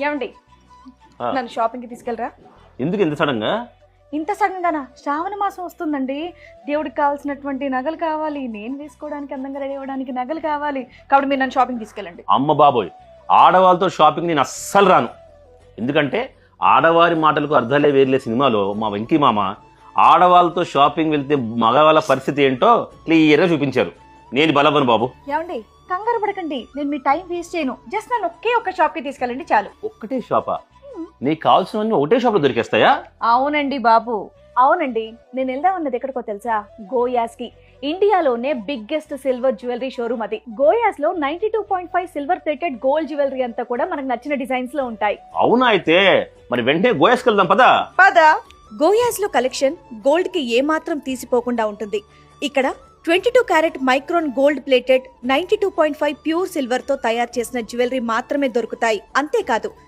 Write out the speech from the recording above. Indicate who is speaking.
Speaker 1: ఏమండి నన్ను షాపింగ్ కి తీసుకెళ్ళరా?
Speaker 2: ఎందుకు ఇంత సడన్ గా?
Speaker 1: ఇంత సడన్ గానా? శ్రావణ మాసం వస్తుందండి. దేవుడికి కావాల్సినటువంటి నగలు కావాలి, నేను వేసుకోవడానికి అందంగా రెడీ అవ్వడానికి నగలు కావాలి. కాబట్టి మీరు నన్ను షాపింగ్ తీసుకెళ్ళండి.
Speaker 2: అమ్మ బాబోయ్, ఆడవాళ్ళతో షాపింగ్ నేను అస్సలు రాను. ఎందుకంటే ఆడవారి మాటలకు అర్థాలే వేర్లే సినిమాలో మా వెంకీ మామ ఆడవాళ్ళతో షాపింగ్ వెళ్తే మగవాళ్ళ పరిస్థితి ఏంటో క్లియర్గా చూపించారు. నేను బలవను బాబు.
Speaker 1: ఏమండి కంగారు పడకండి, నేను మీ టైం వేస్ట్ చేయను. జస్ట్ నన్ను ఒక్క షాప్ కి తీసుకెళ్ళండి చాలు.
Speaker 2: ఒక్కటే షాపా? నీకు కావాల్సినవన్నీ ఒకటే షాప్లో దొరికేస్తాయా?
Speaker 1: అవునండి బాబు, అవునండి. నేను వెళ్దామన్నది ఎక్కడికో తెలుసా? గోయాస్ కి. ఇండియాలోనే బిగ్గెస్ట్ సిల్వర్ జ్యువెలరీ షోరూమ్ అది. గోయాస్ లో 92.5 సిల్వర్ ప్లేటెడ్ గోల్డ్ జ్యువెలరీ అంతా కూడా మనకు నచ్చిన డిజైన్స్ లో ఉంటాయి.
Speaker 2: అవునా? అయితే మరి వెంటనే గోయాస్కి వెళ్దాం పదా.
Speaker 1: గోయాస్ లో కలెక్షన్ గోల్డ్ కి ఏమాత్రం తీసిపోకుండా ఉంటుంది. ఇక్కడ 22 carrot micron gold plated 92.5 pure silver తో తయారు చేసిన జ్యువెలరీ మాత్రమే దొరుకుతాయి. అంతేకాదు